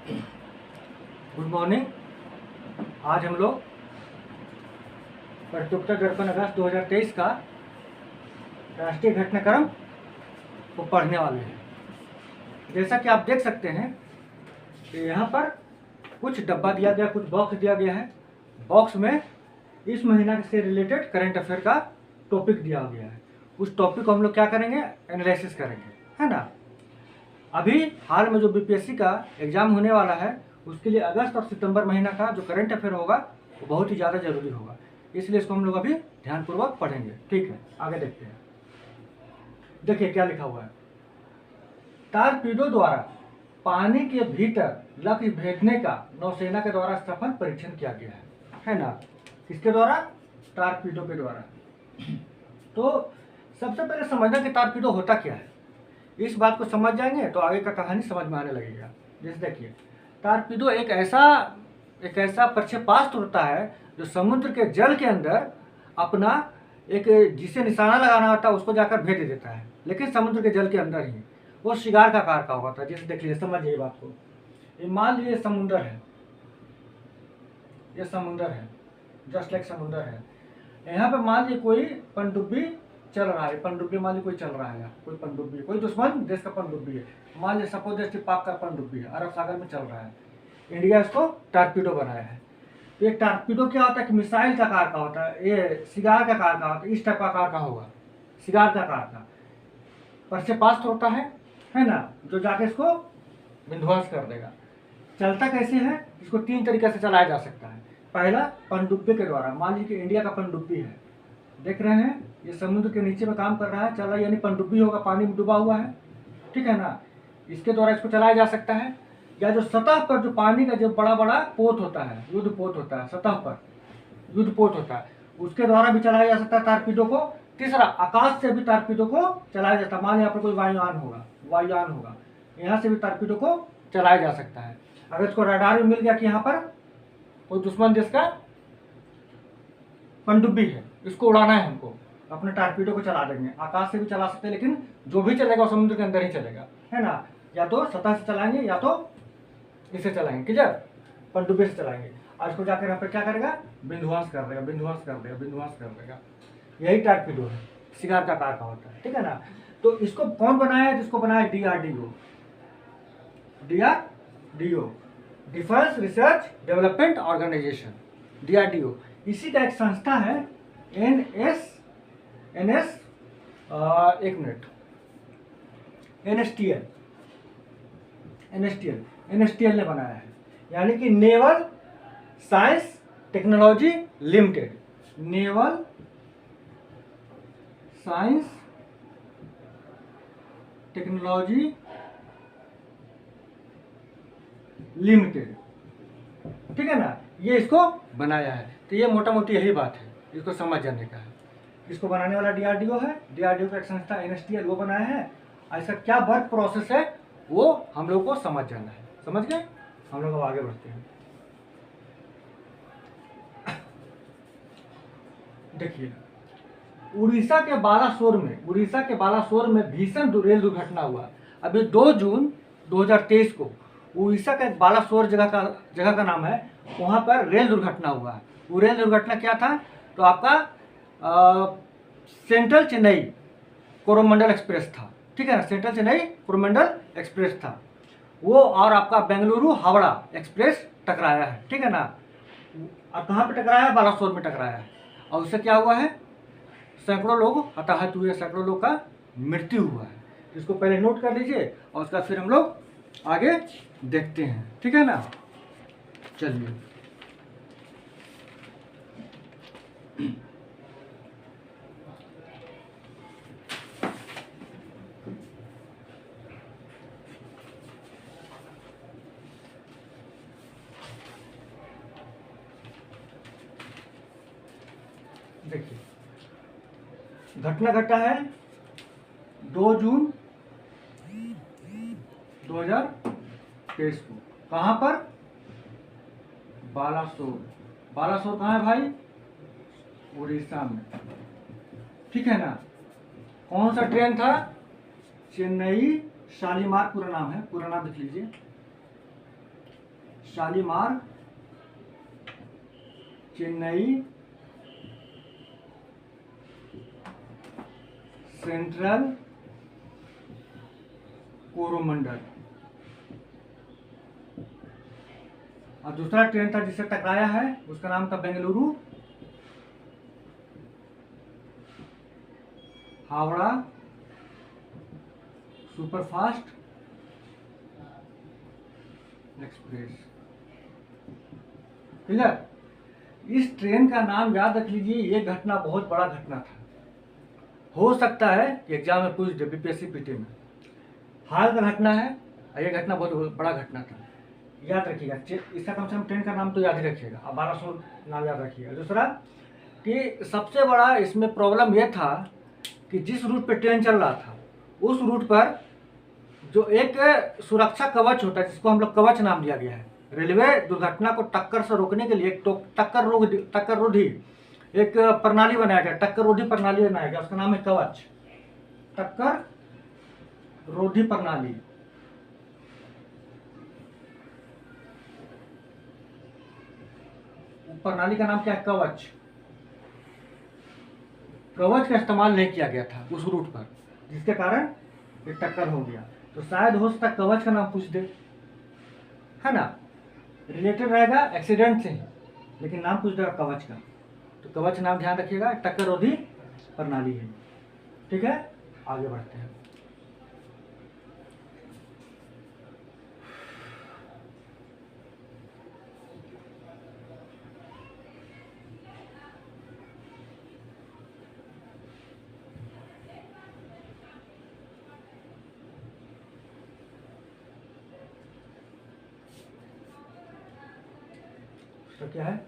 Good morning. आज हम लोग प्रतियोगिता दर्पण अगस्त 2023 का राष्ट्रीय घटनाक्रम को पढ़ने वाले हैं। जैसा कि आप देख सकते हैं कि यहाँ पर कुछ डब्बा दिया गया, कुछ बॉक्स दिया गया है। बॉक्स में इस महीना से रिलेटेड करंट अफेयर का टॉपिक दिया गया है। उस टॉपिक को हम लोग क्या करेंगे, एनालिसिस करेंगे, है ना। अभी हाल में जो बीपीएससी का एग्जाम होने वाला है उसके लिए अगस्त और सितंबर महीना का जो करंट अफेयर होगा वो बहुत ही ज़्यादा जरूरी होगा, इसलिए इसको हम लोग अभी ध्यानपूर्वक पढ़ेंगे। ठीक है, आगे देखते हैं। देखिए क्या लिखा हुआ है। टारपीडो द्वारा पानी के भीतर लक्ष्य भेजने का नौसेना के द्वारा सफल परीक्षण किया गया है ना। किसके द्वारा? टारपीडो के द्वारा। तो सबसे पहले समझना कि टारपीडो होता क्या है। इस बात को समझ जाएंगे तो आगे का कहानी समझ में आने लगेगा। जैसे देखिए, टारपीडो एक ऐसा प्रक्षेपास्त्र होता है जो समुद्र के जल के अंदर अपना एक जिसे निशाना लगाना होता है उसको जाकर भेज देता है, लेकिन समुद्र के जल के अंदर ही। वो शिकार का आकार का होता है। जैसे देख लीजिए, समझिए बात को। ये मान लीजिए समुद्र है, ये समुद्र है, जस्ट लाइक समुद्र है। यहाँ पे मान लीजिए कोई पनडुब्बी चल रहा है, पनडुब्बी मान लीजिए कोई चल रहा है, कोई पनडुब्बी, कोई दुश्मन देश का पनडुब्बी है। मान लीजिए सपोज दैट पाक का पनडुब्बी है, अरब सागर में चल रहा है। इंडिया इसको टारपीडो बनाया है। तो ये टारपीडो क्या होता है कि मिसाइल का आकार का होता है, ये शिकार का आकार का होता है, इस टाइप का आकार का होगा, शिकार का आकार का प्रक्षेपास्त्र होता है ना, जो जाके इसको विध्वंस कर देगा। चलता कैसे है? इसको तीन तरीके से चलाया जा सकता है। पहला, पनडुब्बी के द्वारा। मान लीजिए कि इंडिया का पनडुब्बी है, देख रहे हैं ये समुद्र के नीचे में काम कर रहा है, चल रहा है, यानी पनडुब्बी होगा, पानी में डूबा हुआ है, ठीक है ना। इसके द्वारा इसको चलाया जा सकता है। या जो सतह पर जो पानी का जो बड़ा बड़ा पोत होता है, युद्ध पोत होता है, सतह पर युद्ध पोत होता है, उसके द्वारा भी चलाया जा सकता है टारपीडो को। तीसरा, आकाश से भी टारपीडो को चलाया जाता है। मान यहाँ पर कोई वायुयान होगा, यहाँ से भी टारपीडो को चलाया जा सकता है। अगर इसको रडार में मिल गया कि यहाँ पर कोई दुश्मन देश का पनडुब्बी है, इसको उड़ाना है हमको, अपने टारपीडो को चला देंगे। आकाश से भी चला सकते हैं, लेकिन जो भी चलेगा वो समुद्र के अंदर ही चलेगा, है ना। या तो सतह से चलाएंगे या तो इसे चलाएंगे, किधर? पनडुब्बी से चलाएंगे। और इसको जाकर यहाँ पर क्या करेगा? विध्वंस कर देगा। यही टारपीडो है, शिकार का आकार का होता है, ठीक है ना। तो इसको कौन बनाया है? जिसको बनाया DRDO, defence research development organisation, DRDO. इसी का एक संस्था है एनएसटीएल ने बनाया है, यानी कि naval science technology limited. Naval science technology limited, ठीक है ना, ये इसको बनाया है। तो ये मोटा मोटी यही बात है, इसको समझ जाने का है। इसको बनाने वाला डीआरडीओ है, डीआरडीओ का एक संस्था एनएसटीएल वो बनाया है। ऐसा क्या वर्क प्रोसेस है वो हम लोग को समझ जाना है। समझ गए? हम लोग अब आगे बढ़ते हैं। देखिए, उड़ीसा के बालासोर में भीषण रेल दुर्घटना हुआ। अभी 2 जून 2023 को उड़ीसा का एक बालासोर जगह का नाम है, वहाँ पर रेल दुर्घटना हुआ है। वो रेल दुर्घटना क्या था? तो आपका सेंट्रल चेन्नई कोरोमंडल एक्सप्रेस था, ठीक है ना। सेंट्रल चेन्नई कोरोमंडल एक्सप्रेस था वो, और आपका बेंगलुरु हावड़ा एक्सप्रेस टकराया है, ठीक है ना। और कहाँ पे टकराया है? बालासोर में टकराया है। और उससे क्या हुआ है? सैकड़ों लोग हताहत हुए, सैकड़ों लोग का मृत्यु हुआ है। इसको पहले नोट कर लीजिए और उसका फिर हम लोग आगे देखते हैं, ठीक है ना। चलिए, देखिए घटना घटा है 2 जून 2023 को। कहाँ पर? बालासोर कहाँ है भाई? उड़ीसा में, ठीक है ना। कौन सा ट्रेन था? चेन्नई शालीमार, पूरा नाम है, पूरा नाम लिख लीजिए। शालीमार, चेन्नई सेंट्रल, कोरोमंडल। और दूसरा ट्रेन था जिससे टकराया है, उसका नाम था Bengaluru Howrah superfast express. Clear. इस ट्रेन का नाम याद रख लीजिए, ये घटना बहुत बड़ा घटना था। हो सकता है कि एग्जाम में पूछ दे बीपीएससी पीटी में। हाल का घटना है और ये घटना बहुत बड़ा घटना था, याद रखिएगा। इसका कम से कम ट्रेन का नाम तो याद ही रखिएगा, अब 1200 नाम याद रखिएगा। दूसरा कि सबसे बड़ा इसमें प्रॉब्लम ये था कि जिस रूट पे ट्रेन चल रहा था उस रूट पर जो एक सुरक्षा कवच होता है, जिसको हम लोग कवच नाम दिया गया है, रेलवे दुर्घटना को टक्कर से रोकने के लिए एक टक्कर रोधी एक प्रणाली बनाया गया, टक्कर रोधी प्रणाली बनाया गया, उसका नाम है कवच, टक्कर रोधी प्रणाली। प्रणाली का नाम क्या है? कवच। कवच का इस्तेमाल नहीं किया गया था उस रूट पर, जिसके कारण ये टक्कर हो गया। तो शायद हो सकता कवच का नाम पूछ दे, है ना, रिलेटेड रहेगा एक्सीडेंट से, लेकिन नाम पूछ देगा कवच का। तो कवच नाम ध्यान रखिएगा, टक्कर रोधी प्रणाली है। ठीक है, आगे बढ़ते हैं। तो क्या है?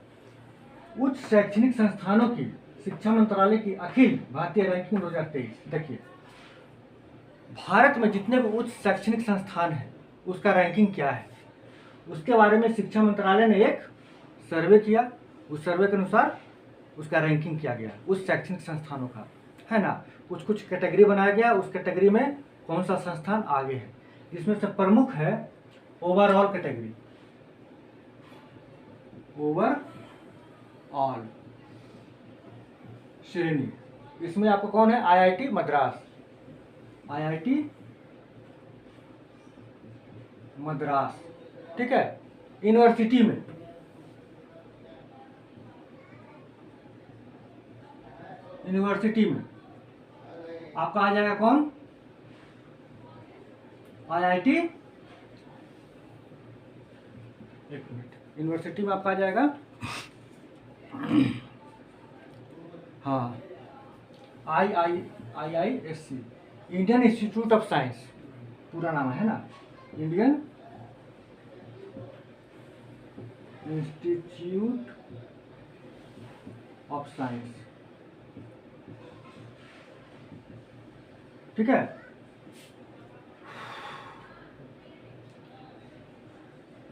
उच्च शैक्षणिक संस्थानों की शिक्षा मंत्रालय की अखिल भारतीय रैंकिंग 2023। देखिए, भारत में जितने भी उच्च शैक्षणिक संस्थान हैं उसका रैंकिंग क्या है, उसके बारे में शिक्षा मंत्रालय ने एक सर्वे किया। उस सर्वे के अनुसार उसका रैंकिंग किया गया उस शैक्षणिक संस्थानों का, है ना। कुछ कुछ कैटेगरी बनाया गया, उस कैटेगरी में कौन सा संस्थान आगे है, जिसमें से प्रमुख है ओवरऑल कैटेगरी, ओवरऑल श्रेणी। इसमें आपको कौन है? IIT Madras, IIT Madras. ठीक है, यूनिवर्सिटी में आपका आ जाएगा कौन? आईआईटी, एक मिनट, यूनिवर्सिटी में आपका आ जाएगा हाँ IISC, Indian institute of science पूरा नाम है ना, इंडियन इंस्टीट्यूट ऑफ साइंस। ठीक है,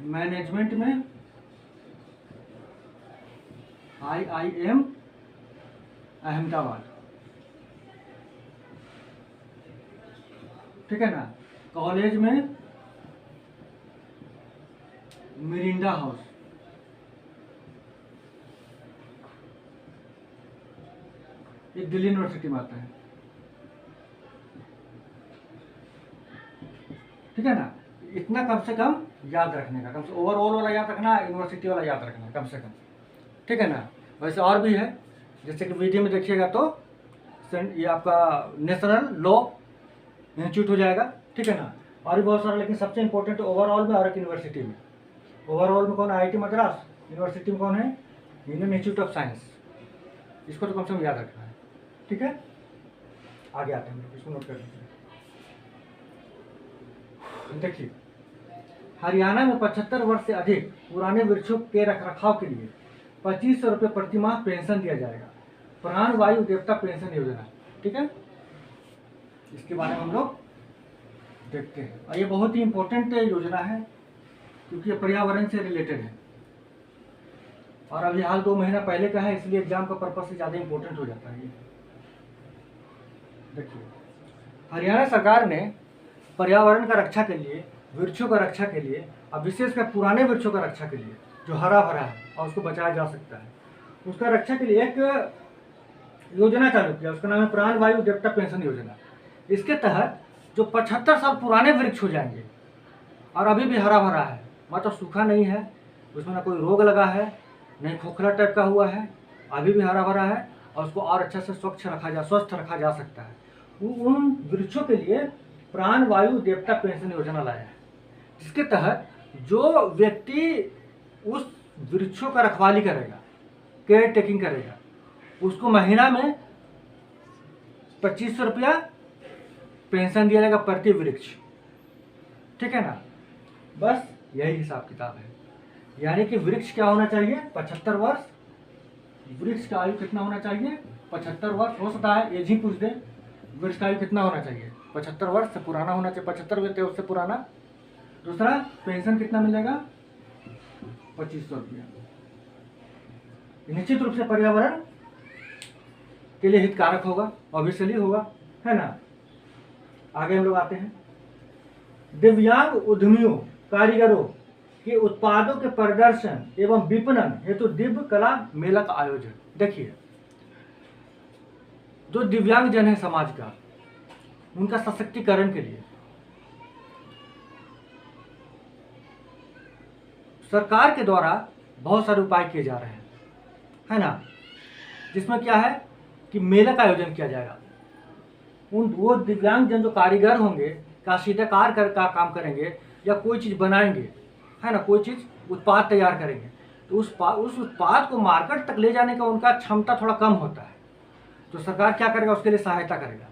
मैनेजमेंट में IIM अहमदाबाद। ठीक है ना, कॉलेज में मिरिंडा हाउस। ये दिल्ली यूनिवर्सिटी में आता है। ठीक है ना, इतना कम से कम याद रखने का, कम से ओवरऑल वाला याद रखना, यूनिवर्सिटी वाला याद रखना कम से कम। ठीक है ना, वैसे और भी है, जैसे कि वीडियो में देखिएगा तो ये आपका नेशनल लॉ इंस्टीट्यूट हो जाएगा। ठीक है ना, और भी बहुत सारा, लेकिन सबसे इंपॉर्टेंट ओवरऑल में और एक यूनिवर्सिटी में। ओवरऑल में कौन है? IIT मद्रास। यूनिवर्सिटी में कौन है? Indian institute of science. इसको तो कम से कम याद रखना है। ठीक है, आगे आते हैं, इसको नोट कर लीजिए। देखिए, हरियाणा में 75 वर्ष से अधिक पुराने वृक्षों के रखरखाव के लिए 2500 रुपये प्रति माह पेंशन दिया जाएगा, प्राण वायु देवता पेंशन योजना। ठीक है, इसके बारे में हम लोग देखते हैं, और ये बहुत ही इंपॉर्टेंट योजना है क्योंकि ये पर्यावरण से रिलेटेड है, और अभी हाल 2 महीना पहले का है, इसलिए एग्जाम का पर्पज से ज़्यादा इंपॉर्टेंट हो जाता है ये। देखिए, हरियाणा सरकार ने पर्यावरण का रक्षा के लिए वृक्षों का रक्षा के लिए, अब विशेषकर पुराने वृक्षों का रक्षा के लिए जो हरा भरा है और उसको बचाया जा सकता है, उसका रक्षा के लिए एक योजना चालू किया, उसका नाम है प्राण वायु देवता पेंशन योजना। इसके तहत जो 75 साल पुराने वृक्ष हो जाएंगे और अभी भी हरा भरा है, मतलब सूखा नहीं है, उसमें ना कोई रोग लगा है, नहीं खोखला टाइप का हुआ है, अभी भी हरा भरा है और उसको और अच्छा से स्वस्थ रखा जा सकता है, उन वृक्षों के लिए प्राण वायु देवता पेंशन योजना लाया है, जिसके तहत जो व्यक्ति उस वृक्षों का रखवाली करेगा, केयर टेकिंग करेगा, उसको महीना में 2500 रुपया पेंशन दिया जाएगा प्रति वृक्ष। ठीक है ना, बस यही हिसाब किताब है। यानी कि वृक्ष क्या होना चाहिए, 75 वर्ष, वृक्ष का आयु कितना होना चाहिए, 75 वर्ष। हो सकता है एज ही पूछ दे, वृक्ष का आयु कितना होना चाहिए, 75 वर्ष से पुराना होना चाहिए, 75 व्यक्ति उससे पुराना। दूसरा, पेंशन कितना मिलेगा, 2500 रुपया। निश्चित रूप से पर्यावरण के लिए हितकारक होगा, ऑब्वियसली होगा, है ना। आगे हम लोग आते हैं, दिव्यांग उद्यमियों कारीगरों के उत्पादों के प्रदर्शन एवं विपणन हेतु दिव्य कला मेला का आयोजन। देखिए, जो दिव्यांग जन है समाज का, उनका सशक्तिकरण के लिए सरकार के द्वारा बहुत सारे उपाय किए जा रहे हैं, है ना। जिसमें क्या है कि मेला का आयोजन किया जाएगा। वो दिव्यांग जन जो कारीगर होंगे, काशीदाकार का काम करेंगे या कोई चीज़ बनाएंगे, है ना, कोई चीज़ उत्पाद तैयार करेंगे, तो उस उत्पाद को मार्केट तक ले जाने का उनका क्षमता थोड़ा कम होता है। तो सरकार क्या करेगा, उसके लिए सहायता करेगा।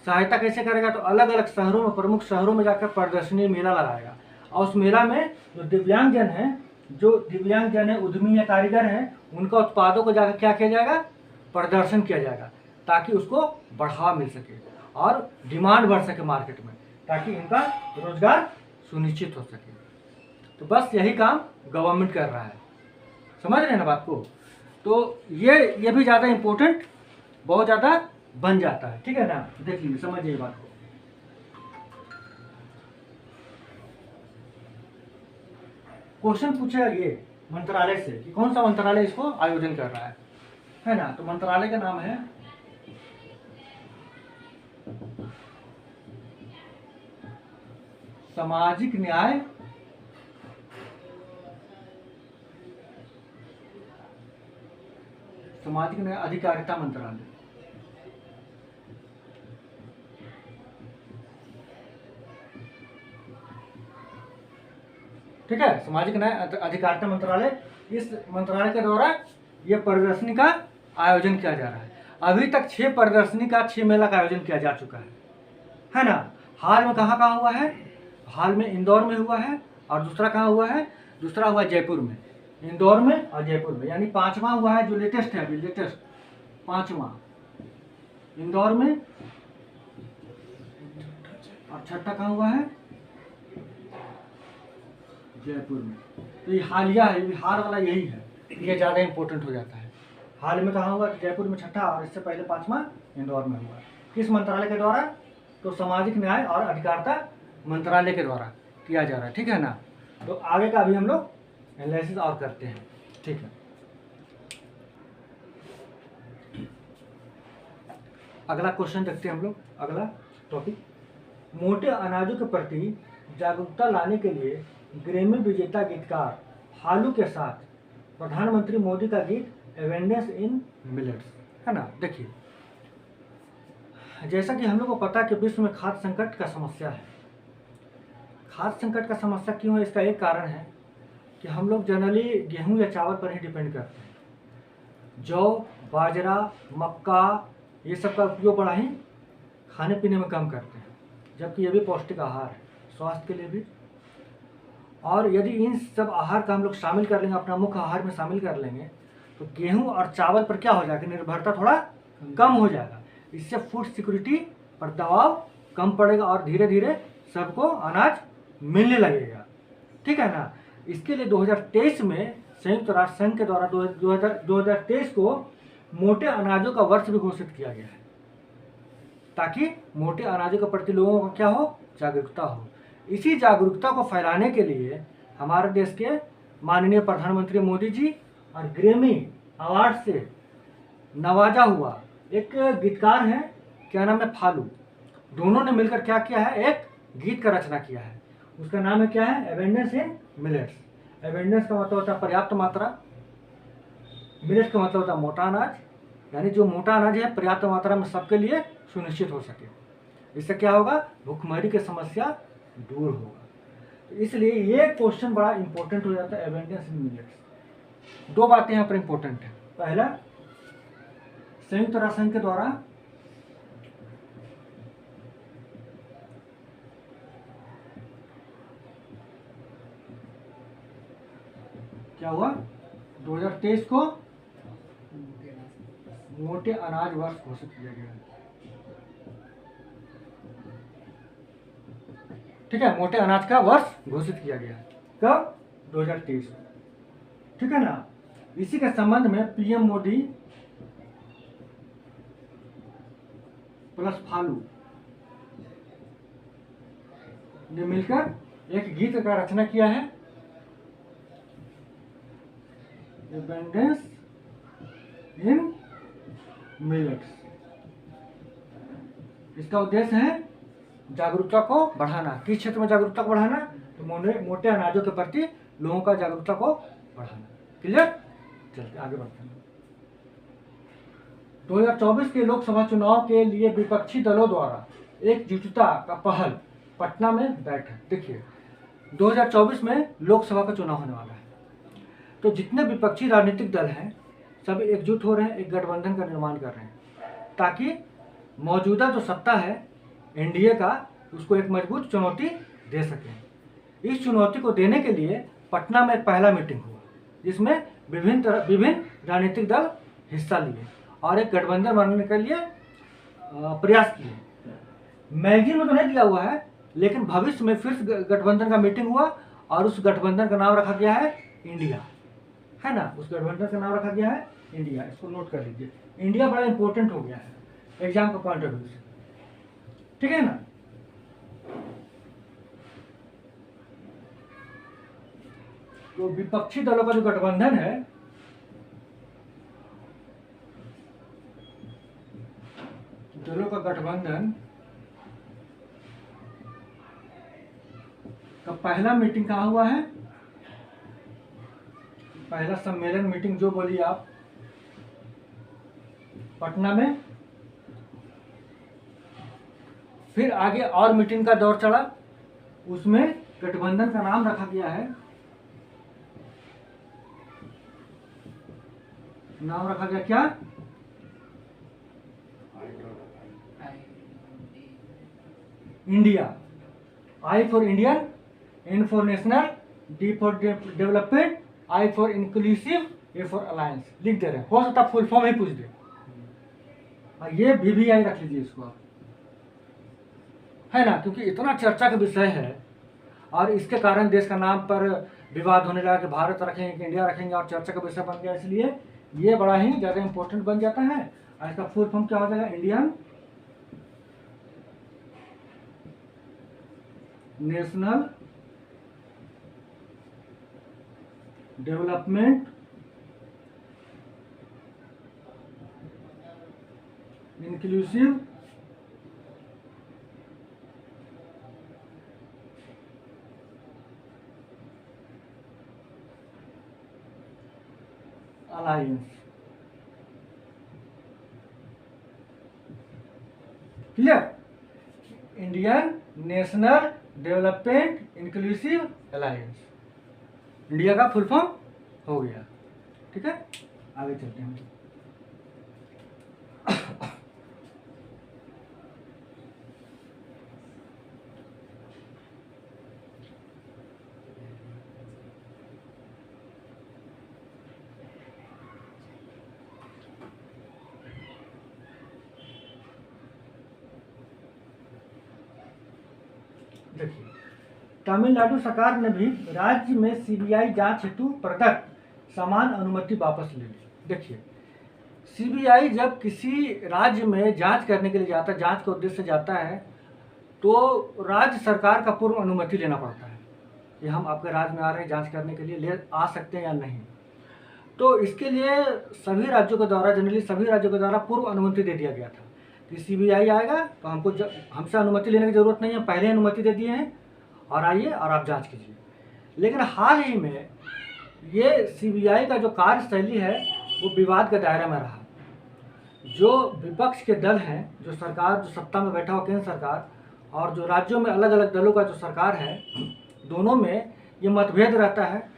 सहायता कैसे करेगा, तो अलग अलग शहरों में, प्रमुख शहरों में जाकर प्रदर्शनी मेला लगाएगा और उस मेला में जो दिव्यांगजन है, उद्यमी या कारीगर हैं, उनका उत्पादों को जाकर क्या किया जाएगा, प्रदर्शन किया जाएगा, ताकि उसको बढ़ावा मिल सके और डिमांड बढ़ सके मार्केट में, ताकि इनका रोजगार सुनिश्चित हो सके। तो बस यही काम गवर्नमेंट कर रहा है, समझ रहे हैं ना बात को। तो ये भी ज़्यादा इम्पोर्टेंट, बहुत ज़्यादा बन जाता है। ठीक है ना, देखिए समझिए बात को। क्वेश्चन पूछा ये मंत्रालय से कि कौन सा मंत्रालय इसको आयोजन कर रहा है ना। तो मंत्रालय का नाम है सामाजिक न्याय अधिकारिता मंत्रालय। ठीक है, सामाजिक न्याय अधिकारिता मंत्रालय, इस मंत्रालय के द्वारा यह प्रदर्शनी का आयोजन किया जा रहा है। अभी तक 6 प्रदर्शनी का 6 मेला का आयोजन किया जा चुका है ना। हाल में कहाँ हुआ है, हाल में इंदौर में हुआ है, और दूसरा कहाँ हुआ है, दूसरा हुआ जयपुर में, इंदौर में और जयपुर में, यानी 5वां हुआ है जो लेटेस्ट है, अभी लेटेस्ट 5वां इंदौर में, और 6ठा कहाँ हुआ है, जयपुर में। तो ये हालिया है, बिहार वाला यही है, ये ज़्यादा इंपॉर्टेंट हो जाता है। हाल में कहाँ हुआ, जयपुर में 6ठा, और इससे पहले 5वां इंदौर में हुआ। किस मंत्रालय के द्वारा, तो सामाजिक न्याय और अधिकारिता मंत्रालय के द्वारा किया जा रहा है। ठीक है ना। तो आगे का अभी हम लोग एनालिसिस और करते हैं। ठीक है, अगला क्वेश्चन देखते हैं हम लोग। अगला टॉपिक, मोटे अनाजों के प्रति जागरूकता लाने के लिए ग्रैमी विजेता गीतकार हालू के साथ प्रधानमंत्री मोदी का गीत एवेंडेंस इन मिलेट्स, है ना। देखिए, जैसा कि हम लोग को पता है कि विश्व में खाद्य संकट का समस्या है। खाद्य संकट का समस्या क्यों है, इसका एक कारण है कि हम लोग जनरली गेहूं या चावल पर ही डिपेंड करते हैं। जौ, बाजरा, मक्का, ये सब का उपयोग बड़ा ही खाने पीने में कम करते हैं, जबकि ये भी पौष्टिक आहार है स्वास्थ्य के लिए भी। और यदि इन सब आहार का हम लोग शामिल कर लेंगे, अपना मुख्य आहार में शामिल कर लेंगे, तो गेहूं और चावल पर क्या हो जाएगा, निर्भरता थोड़ा कम हो जाएगा। इससे फूड सिक्योरिटी पर दबाव कम पड़ेगा और धीरे धीरे सबको अनाज मिलने लगेगा। ठीक है ना। इसके लिए 2023 में संयुक्त राष्ट्र संघ के द्वारा 2023 को मोटे अनाजों का वर्ष भी घोषित किया गया है, ताकि मोटे अनाजों के प्रति लोगों को क्या हो, जागरूकता हो। इसी जागरूकता को फैलाने के लिए हमारे देश के माननीय प्रधानमंत्री मोदी जी और ग्रैमी अवार्ड से नवाजा हुआ एक गीतकार है, क्या नाम है, फालू। दोनों ने मिलकर क्या किया है, एक गीत का रचना किया है। उसका नाम है क्या है, एबेंडेंस इन मिलेट्स। एबेंडेंस का मतलब होता है पर्याप्त मात्रा, मिलेट्स का मतलब होता है मोटा अनाज, यानी जो मोटा अनाज है पर्याप्त मात्रा में सबके लिए सुनिश्चित हो सके। इससे क्या होगा, भूखमरी की समस्या दूर होगा। तो इसलिए ये क्वेश्चन बड़ा इंपॉर्टेंट हो जाता है, एबेंडेंस इन मिलेट्स। दो बातें यहाँ पर इंपॉर्टेंट है। पहला, संयुक्त राष्ट्र संघ के द्वारा क्या हुआ, 2023 को मोटे अनाज वर्ष घोषित किया गया। ठीक है, मोटे अनाज का वर्ष घोषित किया गया। कब, 2023 में। ठीक है ना। इसी के संबंध में पीएम मोदी प्लस फालू ने मिलकर एक गीत का रचना किया है, एबेंडेंस इन मिलेट्स। इसका उद्देश्य है जागरूकता को बढ़ाना। किस क्षेत्र में जागरूकता को बढ़ाना, तो मोटे अनाजों के प्रति लोगों का जागरूकता को बढ़ाना। क्लियर, चलिए आगे बढ़ते हैं। 2024 के लोकसभा चुनाव के लिए विपक्षी दलों द्वारा एकजुटता का पहल, पटना में बैठक। देखिए 2024 में लोकसभा का चुनाव होने वाला है, तो जितने विपक्षी राजनीतिक दल हैं सब एकजुट हो रहे हैं, एक गठबंधन का निर्माण कर रहे हैं, ताकि मौजूदा जो सत्ता है एनडीए का, उसको एक मजबूत चुनौती दे सकें। इस चुनौती को देने के लिए पटना में एक पहला मीटिंग हुआ, जिसमें विभिन्न राजनीतिक दल हिस्सा लिए और एक गठबंधन बनाने के लिए प्रयास किए। मैगजीन में तो नहीं दिया हुआ है, लेकिन भविष्य में फिर गठबंधन का मीटिंग हुआ और उस गठबंधन का नाम रखा गया है इंडिया, है ना। उस गठबंधन का नाम रखा गया है इंडिया। इसको नोट कर लीजिए, इंडिया बड़ा इंपॉर्टेंट हो गया है एग्जाम का पॉइंट ऑफ व्यू से। ठीक है ना। तो विपक्षी दलों का जो गठबंधन है, दलों का गठबंधन का पहला मीटिंग कहाँ हुआ है, पहला सम्मेलन मीटिंग जो बोलिए आप, पटना में। फिर आगे और मीटिंग का दौर चला, उसमें गठबंधन का नाम रखा गया है, नाम रखा गया क्या, India. I for Indian, N for national, D for development, I for inclusive, A for alliance. लिख दे रहे हैं, हो सकता फुल फॉर्म ही पूछ दे। और ये VVI रख लीजिए इसको आप, है ना, क्योंकि इतना चर्चा का विषय है और इसके कारण देश का नाम पर विवाद होने लगा कि भारत रखेंगे कि इंडिया रखेंगे, और चर्चा का विषय बन गया। इसलिए ये बड़ा ही ज़्यादा इंपॉर्टेंट बन जाता है। और इसका फुल फॉर्म क्या हो जाएगा, Indian national development inclusive alliance. Clear, Indian national development inclusive alliance, India का फुल फॉर्म हो गया। ठीक है, आगे चलते हैं। देखिए, तमिलनाडु सरकार ने भी राज्य में CBI जांच हेतु प्रदत्त समान अनुमति वापस ले ली। देखिए, CBI जब किसी राज्य में जांच करने के लिए जाता है, जांच के उद्देश्य से जाता है, तो राज्य सरकार का पूर्व अनुमति लेना पड़ता है कि हम आपके राज्य में आ रहे हैं, जांच करने के लिए ले आ सकते हैं या नहीं। तो इसके लिए सभी राज्यों के द्वारा, जनरली सभी राज्यों के द्वारा पूर्व अनुमति दे दिया गया था कि सीबीआई आएगा तो हमसे अनुमति लेने की ज़रूरत नहीं है, पहले अनुमति दे दिए हैं और आइए और आप जांच कीजिए। लेकिन हाल ही में ये सीबीआई का जो कार्यशैली है वो विवाद के दायरे में रहा। जो विपक्ष के दल हैं, जो सरकार, जो सत्ता में बैठा हुआ केंद्र सरकार और जो राज्यों में अलग अलग दलों का जो सरकार है, दोनों में ये मतभेद रहता है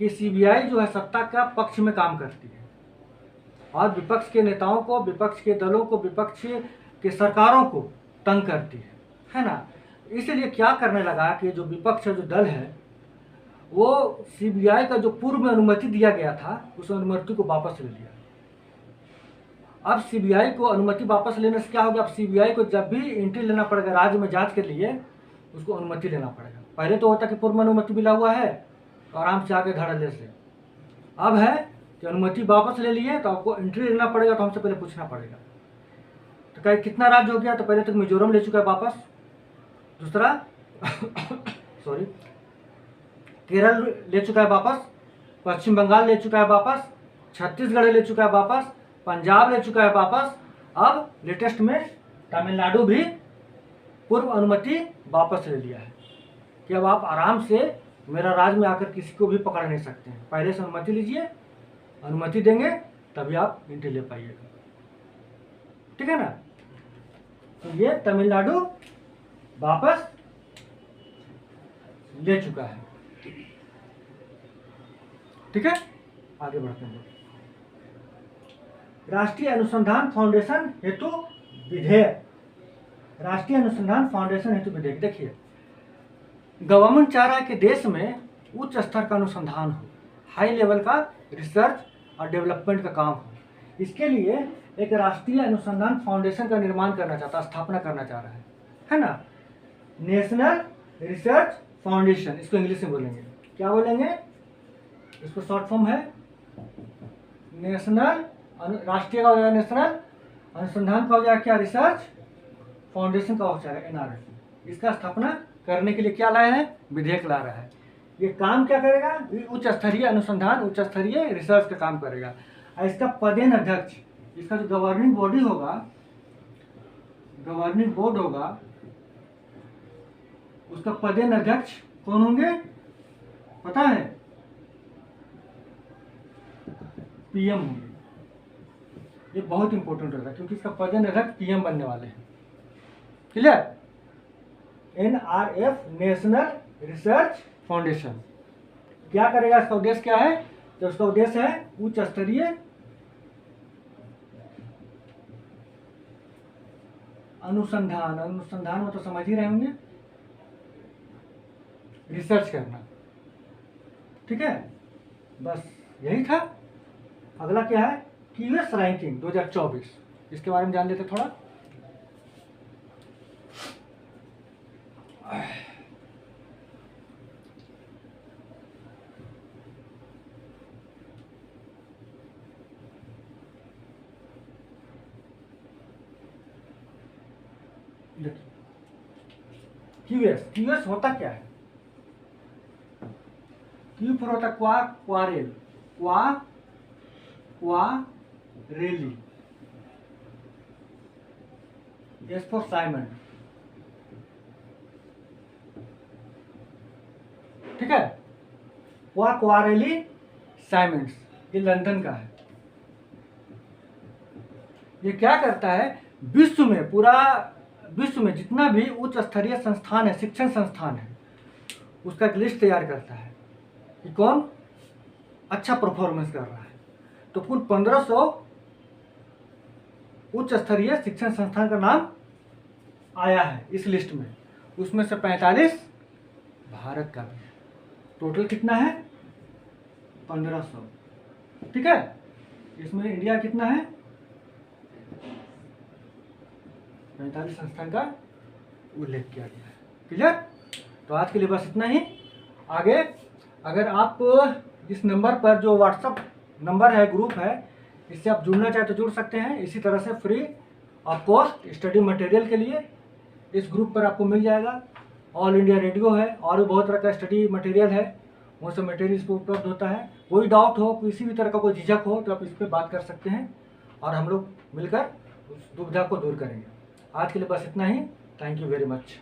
कि सीबीआई जो है सत्ता का पक्ष में काम करती है और विपक्ष के नेताओं को, विपक्ष के दलों को, विपक्ष के सरकारों को तंग करती है ना। इसलिए क्या करने लगा कि जो विपक्ष का जो दल है वो सीबीआई का जो पूर्व में अनुमति दिया गया था उस अनुमति को वापस ले लिया। अब सीबीआई को अनुमति वापस लेने से क्या होगा, अब सीबीआई को जब भी एंट्री लेना पड़ेगा राज्य में जांच के लिए, उसको अनुमति लेना पड़ेगा। पहले तो होता कि पूर्व अनुमति मिला हुआ है तो आराम से आके धड़ल्ले से, अब है कि अनुमति वापस ले लिए तो आपको एंट्री लेना पड़ेगा, तो हमसे पहले पूछना पड़ेगा। तो कहीं कितना राज्य हो गया, तो पहले तक मिजोरम ले चुका है वापस, दूसरा सॉरी केरल ले चुका है वापस, पश्चिम बंगाल ले चुका है वापस, छत्तीसगढ़ ले चुका है वापस, पंजाब ले चुका है वापस, अब लेटेस्ट में तमिलनाडु भी पूर्व अनुमति वापस ले लिया है कि अब आप आराम से मेरा राज्य में आकर किसी को भी पकड़ नहीं सकते हैं, पहले से अनुमति लीजिए, अनुमति देंगे तभी आप एंट्री ले पाइएगा, ठीक है ना। तो ये तमिलनाडु वापस ले चुका है, ठीक है। आगे बढ़ते हैं। राष्ट्रीय अनुसंधान फाउंडेशन हेतु विधेयक, राष्ट्रीय अनुसंधान फाउंडेशन हेतु विधेयक। देखिए, गवर्नमेंट चाह रहा है कि देश में उच्च स्तर का अनुसंधान हो, हाई लेवल का रिसर्च और डेवलपमेंट का काम हो। इसके लिए एक राष्ट्रीय अनुसंधान फाउंडेशन का निर्माण करना चाहता है, स्थापना करना चाह रहा है ना। नेशनल रिसर्च फाउंडेशन, इसको इंग्लिश में बोलेंगे, क्या बोलेंगे, इसको शॉर्ट फॉर्म है नेशनल, राष्ट्रीय का हो जाएगा नेशनल, अनुसंधान का हो जाएगा क्या, रिसर्च, फाउंडेशन का हो जाएगा NRF। इसका स्थापना करने के लिए क्या लाया है, विधेयक ला रहा है। ये काम क्या करेगा, उच्च स्तरीय अनुसंधान, उच्च स्तरीय रिसर्च का काम करेगा। और इसका पदेन अध्यक्ष, इसका जो गवर्निंग बॉडी होगा, गवर्निंग बोर्ड होगा, उसका पदेन अध्यक्ष कौन होंगे पता है, PM होंगे। ये बहुत इंपॉर्टेंट होगा क्योंकि इसका पदेन अध्यक्ष PM बनने वाले हैं, clear. NRF, national research foundation क्या करेगा, इसका उद्देश्य क्या है, तो उसका उद्देश्य है उच्च स्तरीय अनुसंधान, अनुसंधान में तो समझ ही रहे होंगे, रिसर्च करना, ठीक है, बस यही था। अगला क्या है, QS रैंकिंग 2024, इसके बारे में जान लेते थोड़ा। QS होता क्या है, Q पर होता क्वारेल, क्वारेली, S फॉर साइमन, ठीक है। क्वारेली साइमंड्स, ये लंदन का है। ये क्या करता है, विश्व में, पूरा विश्व में जितना भी उच्च स्तरीय संस्थान है, शिक्षण संस्थान है, उसका एक लिस्ट तैयार करता है कि कौन अच्छा परफॉर्मेंस कर रहा है। तो कुल 1500 उच्च स्तरीय शिक्षण संस्थान का नाम आया है इस लिस्ट में, उसमें से 45 भारत का भी है। टोटल कितना है, 1500, ठीक है। इसमें इंडिया कितना है, 45 संस्थान का उल्लेख किया गया है, क्लियर। तो आज के लिए बस इतना ही। आगे अगर आप इस नंबर पर, जो व्हाट्सएप नंबर है, ग्रुप है, इससे आप जुड़ना चाहे तो जुड़ सकते हैं। इसी तरह से free of cost study material के लिए इस ग्रुप पर आपको मिल जाएगा। ऑल इंडिया रेडियो है, और भी बहुत तरह का स्टडी मटेरियल है, वो सब मटेरियल इस पर उपलब्ध होता है। कोई डाउट हो, किसी भी तरह का कोई झिझक हो तो आप इस पर बात कर सकते हैं और हम लोग मिलकर उस दुविधा को दूर करेंगे। आज के लिए बस इतना ही। Thank you very much.